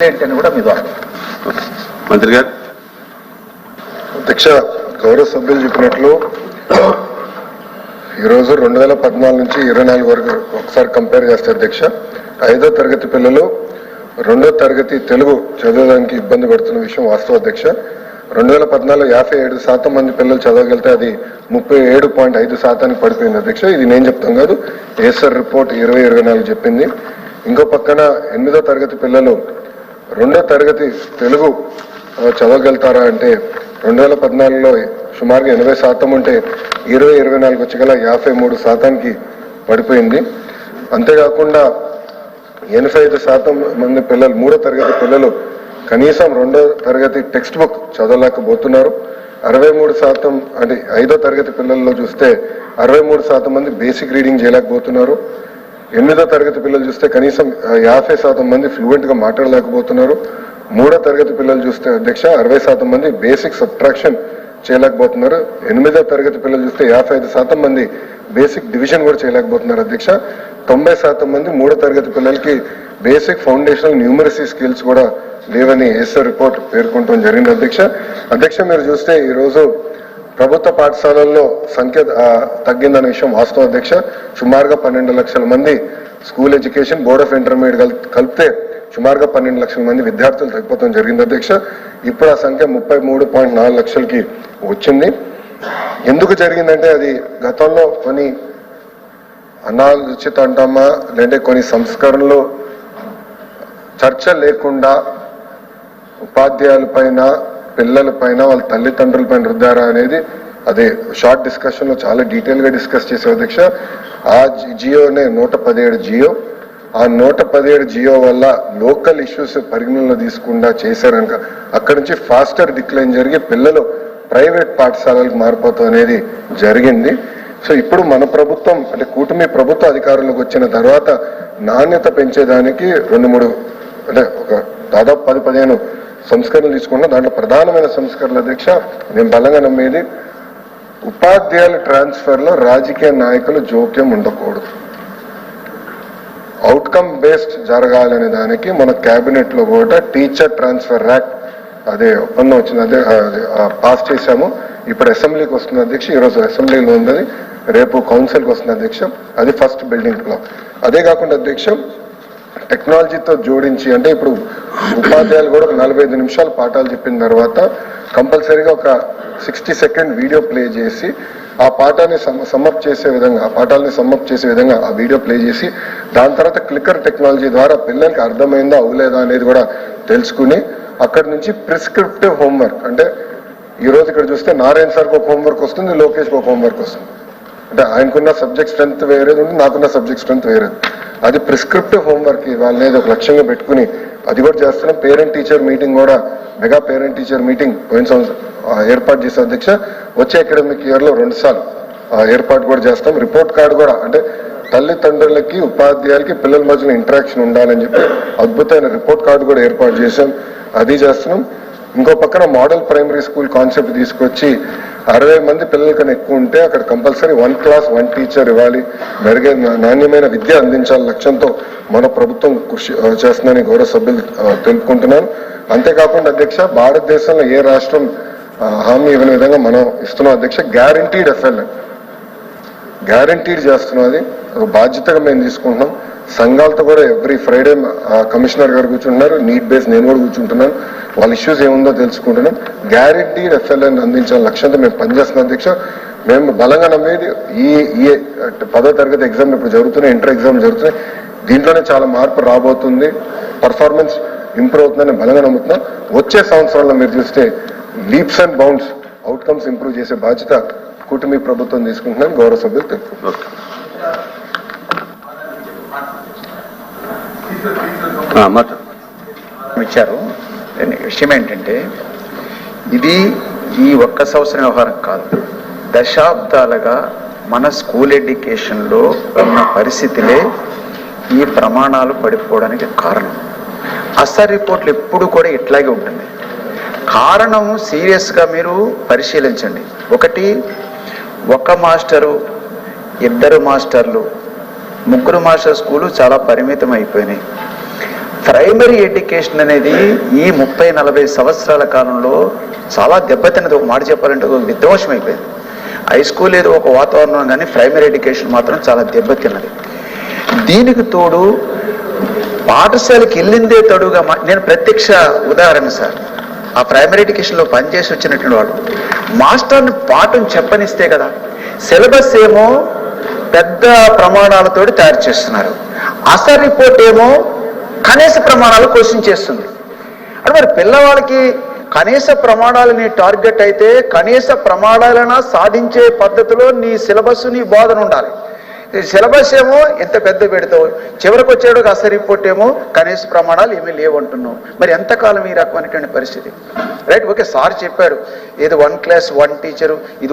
ఏంటని కూడా మీ ద్వారా మంత్రి గారు. అధ్యక్ష, గౌరవ సభ్యులు చెప్పినట్లు ఈరోజు 2014 నుంచి 24 వరకు ఒకసారి కంపేర్ చేస్తే అధ్యక్ష, 5వ తరగతి పిల్లలు 2వ తరగతి తెలుగు చదవడానికి ఇబ్బంది పడుతున్న విషయం వాస్తవ అధ్యక్ష. 2014 57% మంది పిల్లలు చదవగలిగితే అది 37.5% పడిపోయింది అధ్యక్ష. ఇది నేను చెప్తాం కాదు, ఏసర్ రిపోర్ట్ 2024 చెప్పింది. ఇంకో పక్కన 8వ తరగతి పిల్లలు 2వ తరగతి తెలుగు చదవగలుగుతారా అంటే 2014లో సుమారుగా 80% ఉంటే 2024 వచ్చగల 53%కి పడిపోయింది. అంతేకాకుండా 85% మంది పిల్లలు 3వ తరగతి పిల్లలు కనీసం 2వ తరగతి టెక్స్ట్ బుక్ చదవలేకపోతున్నారు. 63% అంటే 5వ తరగతి పిల్లల్లో చూస్తే 63% మంది బేసిక్ రీడింగ్ చేయలేకపోతున్నారు. 8వ తరగతి పిల్లలు చూస్తే కనీసం 50% మంది ఫ్లూయెంట్ గా మాట్లాడలేకపోతున్నారు. 3వ తరగతి పిల్లలు చూస్తే అధ్యక్ష 60% మంది బేసిక్ సబ్ట్రాక్షన్ చేయలేకపోతున్నారు. 8వ తరగతి పిల్లలు చూస్తే 55% మంది బేసిక్ డివిజన్ కూడా చేయలేకపోతున్నారు అధ్యక్ష. 90% మంది 3వ తరగతి పిల్లలకి బేసిక్ ఫౌండేషనల్ న్యూమరసీ స్కిల్స్ కూడా లేవని ఏసర్ రిపోర్ట్ పేర్కొనడం జరిగింది అధ్యక్ష. అధ్యక్ష, మీరు చూస్తే ఈరోజు ప్రభుత్వ పాఠశాలల్లో సంఖ్య తగ్గిందనే విషయం వాస్తవం అధ్యక్ష. సుమారుగా 12 లక్షల మంది school education, board of intermediate కలిపితే సుమారుగా 12 లక్షల మంది విద్యార్థులు తగ్గిపోవడం జరిగింది అధ్యక్ష. ఇప్పుడు ఆ సంఖ్య 33.4 లక్షలకి వచ్చింది. ఎందుకు జరిగిందంటే అది గతంలో కొన్ని అనాలోచిత అంటామా లేదంటే కొన్ని సంస్కరణలు చర్చ లేకుండా ఉపాధ్యాయుల పైన, పిల్లల పైన, వాళ్ళ తల్లిదండ్రుల పైన రుద్దారా అనేది అదే షార్ట్ డిస్కషన్ లో చాలా డీటెయిల్ గా డిస్కస్ చేసే అధ్యక్ష. ఆ జియోనే 117 జియో. ఆ 117 జియో వల్ల లోకల్ ఇష్యూస్ పరిగణనలో తీసుకుండా చేశారనుక అక్కడి నుంచి ఫాస్టర్ డిక్లైన్ జరిగి పిల్లలు ప్రైవేట్ పాఠశాలలకు మారిపోతాం అనేది జరిగింది. సో ఇప్పుడు మన ప్రభుత్వం అంటే కూటమి ప్రభుత్వ అధికారంలోకి వచ్చిన తర్వాత నాణ్యత పెంచేదానికి 2-3 అంటే ఒక దాదాపు 10-15 సంస్కరణలు తీసుకున్నా. దాంట్లో ప్రధానమైన సంస్కరణలు అధ్యక్ష నేను బలంగా నమ్మేది ఉపాధ్యాయుల ట్రాన్స్ఫర్ లో రాజకీయ నాయకులు జోక్యం ఉండకూడదు, అవుట్కమ్ బేస్డ్ జరగాలనే దానికి మన కేబినెట్ లో కూడా టీచర్ ట్రాన్స్ఫర్ యాక్ట్ అదే ఒప్పందం వచ్చింది, అదే పాస్ చేశాము. ఇప్పుడు అసెంబ్లీకి వస్తుంది అధ్యక్ష. ఈరోజు అసెంబ్లీలో ఉంది, రేపు కౌన్సిల్కి వస్తుంది అధ్యక్ష. అది ఫస్ట్ బిల్డింగ్ బ్లాక్. అదే కాకుండా అధ్యక్ష టెక్నాలజీతో జోడించి అంటే ఇప్పుడు ఉపాధ్యాయులు కూడా 45 నిమిషాలు పాఠాలు చెప్పిన తర్వాత కంపల్సరీగా ఒక 60 సెకండ్ వీడియో ప్లే చేసి ఆ పాఠాన్ని సమ్మప్ చేసే విధంగా, ఆ పాఠాలని సమ్మప్ చేసే విధంగా ఆ వీడియో ప్లే చేసి దాని తర్వాత క్లిక్కర్ టెక్నాలజీ ద్వారా పిల్లలకి అర్థమైందా అవలేదా అనేది కూడా తెలుసుకుని అక్కడి నుంచి ప్రిస్క్రిప్టివ్ హోంవర్క్ అంటే ఈరోజు ఇక్కడ చూస్తే నారాయణ సార్కి ఒక హోంవర్క్ వస్తుంది, లోకేష్కి ఒక హోంవర్క్ వస్తుంది. అంటే ఆయనకున్న సబ్జెక్ట్ స్ట్రెంత్ వేరేది ఉంది, నాకున్న సబ్జెక్ట్ స్ట్రెంత్ వేరేది. అది ప్రిస్క్రిప్టివ్ హోంవర్క్ వాళ్ళనేది ఒక లక్ష్యంగా పెట్టుకుని అది కూడా చేస్తున్నాం. పేరెంట్ టీచర్ మీటింగ్ కూడా మెగా పేరెంట్ టీచర్ మీటింగ్ పోయిన సంవత్సరం ఏర్పాటు చేసే అధ్యక్ష. వచ్చే అకాడమిక్ ఇయర్ లో 2 సార్లు ఏర్పాటు కూడా చేస్తాం. రిపోర్ట్ కార్డు కూడా అంటే తల్లిదండ్రులకి, ఉపాధ్యాయులకి, పిల్లల మధ్యన ఇంటరాక్షన్ ఉండాలని చెప్పి అద్భుతమైన రిపోర్ట్ కార్డు కూడా ఏర్పాటు చేశాం, అది చేస్తున్నాం. ఇంకో పక్కన మోడల్ ప్రైమరీ స్కూల్ కాన్సెప్ట్ తీసుకొచ్చి 60 మంది పిల్లల కన్నా ఎక్కువ ఉంటే అక్కడ కంపల్సరీ 1 క్లాస్ 1 టీచర్ ఇవ్వాలి, మెరుగైన నాణ్యమైన విద్య అందించాలి లక్ష్యంతో మన ప్రభుత్వం కృషి చేస్తుందని గౌరవ సభ్యులు తెలుపుకుంటున్నాను. అంతేకాకుండా అధ్యక్ష భారతదేశంలో ఏ రాష్ట్రం హామీ ఇవ్వని విధంగా మనం ఇస్తున్నాం అధ్యక్ష. గ్యారంటీడ్ ఎఫ్ఎల్ గ్యారంటీడ్ చేస్తున్నాం, అది ఒక బాధ్యతగా మేము తీసుకుంటున్నాం. సంఘాలతో కూడా ఎవ్రీ ఫ్రైడే కమిషనర్ గారు కూర్చుంటున్నారు, నీట్ బేస్ నేను కూడా కూర్చుంటున్నాను, వాళ్ళ ఇష్యూస్ ఏముందో తెలుసుకుంటున్నాం. గ్యారంటీడ్ ఎఫ్ఎల్ఎన్ అందించాలని లక్ష్యంతో మేము పనిచేస్తున్నాం అధ్యక్ష. మేము బలంగా నమ్మేది ఈ 10వ తరగతి ఎగ్జామ్ ఇప్పుడు జరుగుతున్నాయి, ఇంటర్ ఎగ్జామ్ జరుగుతున్నాయి, దీంట్లోనే చాలా మార్పు రాబోతుంది, పర్ఫార్మెన్స్ ఇంప్రూవ్ అవుతుందని బలంగా నమ్ముతున్నాం. వచ్చే సంవత్సరంలో మీరు చూస్తే leaps and bounds outcomes improve చేసే బాధ్యత కూటమి ప్రభుత్వం తీసుకుంటున్నాం, గౌరవ సభ్యులు తెలుపుకుంటున్నారు. ఇచ్చారు. విషయం ఏంటంటే ఇది ఈ ఒక్క సంవత్సరం వ్యవహారం కాదు, దశాబ్దాలుగా మన స్కూల్ ఎడ్యుకేషన్లో ఉన్న పరిస్థితులే ఈ ప్రమాణాలు పడిపోవడానికి కారణం. అసలు రిపోర్ట్లు ఎప్పుడు కూడా ఇట్లాగే ఉంటుంది. కారణం సీరియస్గా మీరు పరిశీలించండి. ఒకటి, ఒక మాస్టరు, 2 మాస్టర్లు, 3 మాస్టర్ స్కూలు చాలా పరిమితం అయిపోయినాయి. ప్రైమరీ ఎడ్యుకేషన్ అనేది ఈ 30-40 సంవత్సరాల కాలంలో చాలా దెబ్బతిన్నది. ఒక మాట చెప్పాలంటే ఒక విధ్వంసం అయిపోయింది. హై స్కూల్ ఏదో ఒక వాతావరణం, కానీ ప్రైమరీ ఎడ్యుకేషన్ మాత్రం చాలా దెబ్బతిన్నది. దీనికి తోడు పాఠశాలకి వెళ్ళిందే తడుగా నేను ప్రత్యక్ష ఉదాహరణ సార్, ఆ ప్రైమరీ ఎడ్యుకేషన్లో పనిచేసి వచ్చినటువంటి వాళ్ళు మాస్టర్ని పాఠం చెప్పనిస్తే కదా, సిలబస్ ఏమో పెద్ద ప్రమాణాలతోటి తయారు చేస్తున్నారు, అసలు రిపోర్ట్ ఏమో కనీస ప్రమాణాలు క్వశ్చన్ చేస్తుంది. అంటే మరి పిల్లవాళ్ళకి కనీస ప్రమాణాలని టార్గెట్ అయితే కనీస ప్రమాణాలైనా సాధించే పద్ధతిలో నీ సిలబస్, నీ బోధన ఉండాలి. సిలబస్ ఏమో ఎంత పెద్ద పెడతావు, చివరికి వచ్చాడు అసలు రిపోర్ట్ ఏమో కనీస ప్రమాణాలు ఏమీ లేవంటున్నావు. మరి ఎంతకాలం ఈ రకమైనటువంటి పరిస్థితి? రైట్, ఓకే సార్ చెప్పారు ఏదో 1 క్లాస్ 1 టీచరు, ఇది